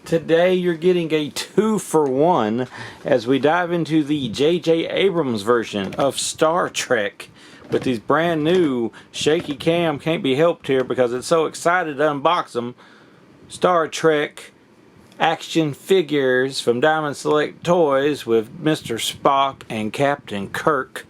Today you're getting a 2-for-1 as we dive into the J.J. Abrams version of Star Trek with these brand new shaky cam. Can't be helped here because it's so excited to unbox them. Star Trek action figures from Diamond Select Toys with Mr. Spock and Captain Kirk.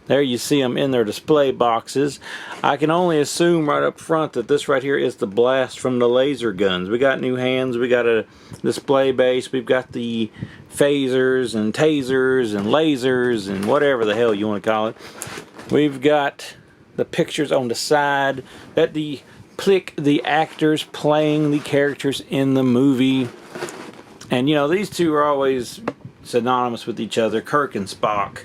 There you see them in their display boxes. I can only assume right up front that this right here is the blast from the laser guns. We got new hands, we got a display base, we've got the phasers and tasers and lasers and whatever the hell you want to call it. We've got the pictures on the side that depict the actors playing the characters in the movie. And you know, these two are always synonymous with each other, Kirk and Spock.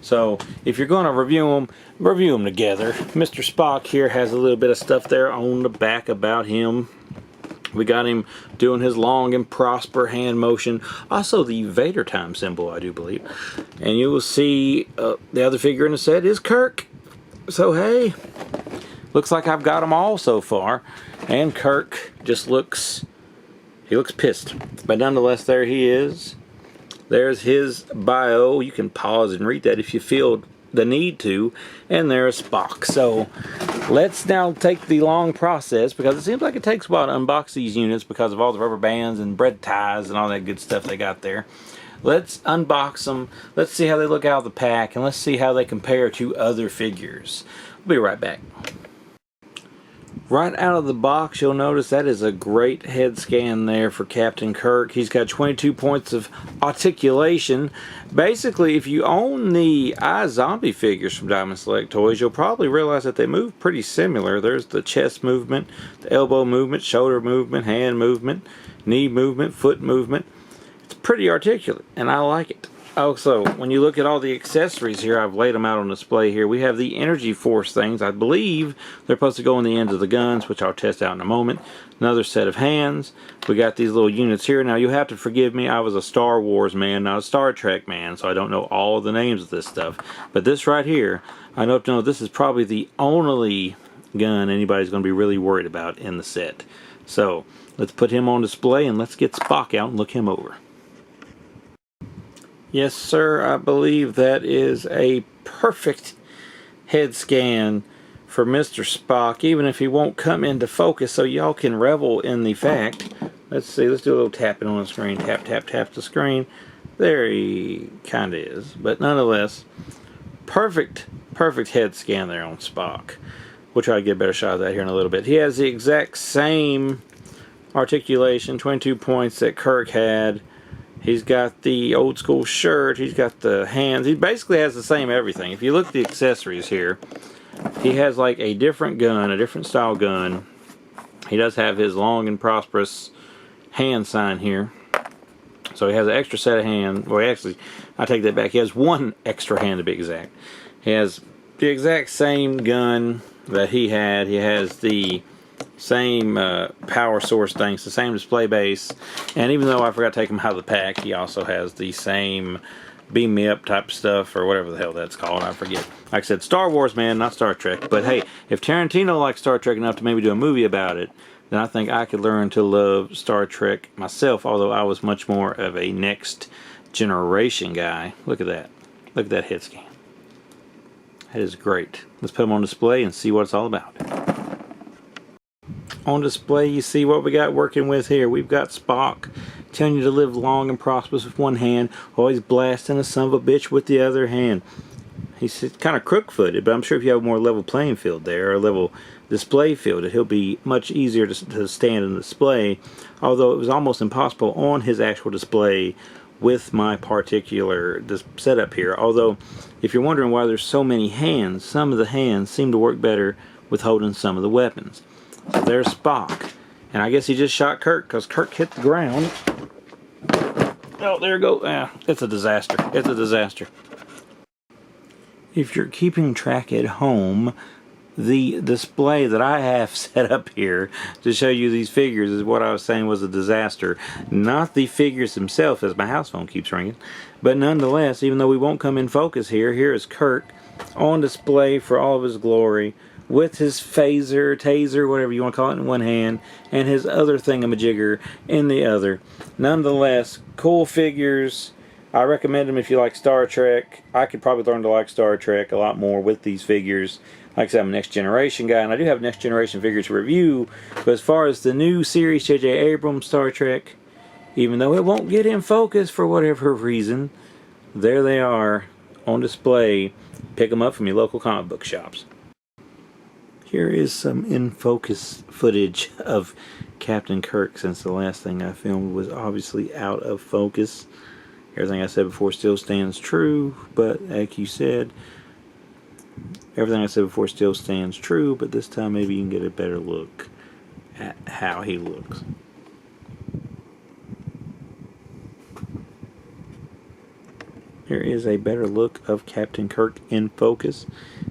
So if you're going to review them together. Mr. Spock here has a little bit of stuff there on the back about him. We got him doing his long and prosper hand motion. Also the Vader time symbol, I do believe. And you will see the other figure in the set is Kirk. So hey, looks like I've got them all so far. And Kirk just looks pissed. But nonetheless, there he is. There's his bio. You can pause and read that if you feel the need to. And there's Spock. So let's now take the long process, because it seems like it takes a while to unbox these units because of all the rubber bands and bread ties and all that good stuff they got there. Let's unbox them. Let's see how they look out of the pack, and let's see how they compare to other figures. We'll be right back. Right out of the box, you'll notice that is a great head scan there for Captain Kirk. He's got 22 points of articulation. Basically, if you own the iZombie figures from Diamond Select Toys, you'll probably realize that they move pretty similar. There's the chest movement, the elbow movement, shoulder movement, hand movement, knee movement, foot movement. It's pretty articulate, and I like it. Also, when you look at all the accessories here, I've laid them out on display here. We have the Energy Force things. I believe they're supposed to go on the ends of the guns, which I'll test out in a moment. Another set of hands. We got these little units here. Now, you'll have to forgive me. I was a Star Wars man, not a Star Trek man, so I don't know all the names of this stuff. But this right here, I know this is probably the only gun anybody's going to be really worried about in the set. So, let's put him on display, and let's get Spock out and look him over. Yes, sir, I believe that is a perfect head scan for Mr. Spock, even if he won't come into focus, so y'all can revel in the fact. Let's see, let's do a little tapping on the screen. Tap, tap, tap the screen. There he kind of is, but nonetheless, perfect head scan there on Spock. We'll try to get a better shot of that here in a little bit. He has the exact same articulation, 22 points that Kirk had. He's got the old school shirt. He's got the hands. He basically has the same everything. If you look at the accessories here, he has like a different gun, a different style gun. He does have his long and prosperous hand sign here. So he has an extra set of hands. Well, actually, I take that back. He has one extra hand to be exact. He has the exact same gun that he had. He has the same power source things, the same display base, and even though I forgot to take him out of the pack, he also has the same beam me up type stuff, or whatever the hell that's called, I forget. Like I said, Star Wars man, not Star Trek, but hey, if Tarantino likes Star Trek enough to maybe do a movie about it, then I think I could learn to love Star Trek myself, although I was much more of a next generation guy. Look at that. Look at that head scan. That is great. Let's put him on display and see what it's all about. On display, you see what we got working with here. We've got Spock telling you to live long and prosperous with one hand, always blasting a son of a bitch with the other hand. He's kind of crook-footed, but I'm sure if you have a more level playing field there, or a level display field, he'll be much easier to stand in display, although it was almost impossible on his actual display with my particular setup here. Although, if you're wondering why there's so many hands, some of the hands seem to work better with holding some of the weapons. So there's Spock. And I guess he just shot Kirk because Kirk hit the ground. Oh, there you go. Ah, it's a disaster. It's a disaster. If you're keeping track at home, the display that I have set up here to show you these figures is what I was saying was a disaster. Not the figures themselves, as my house phone keeps ringing. But nonetheless, even though we won't come in focus here, here is Kirk on display for all of his glory with his phaser, taser, whatever you want to call it, in one hand, and his other thingamajigger in the other. Nonetheless, cool figures. I recommend them if you like Star Trek. I could probably learn to like Star Trek a lot more with these figures. Like I said, I'm a Next Generation guy, and I do have Next Generation figures to review. But as far as the new series, J.J. Abrams Star Trek, even though it won't get in focus for whatever reason, there they are on display. Pick them up from your local comic book shops. Here is some in-focus footage of Captain Kirk, since the last thing I filmed was obviously out of focus. Everything I said before still stands true, but like you said, everything I said before still stands true, but this time maybe you can get a better look at how he looks. Here is a better look of Captain Kirk in focus,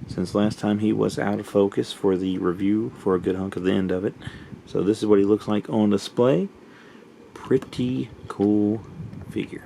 since last time he was out of focus for the review for a good hunk of the end of it. So this is what he looks like on display. Pretty cool figure.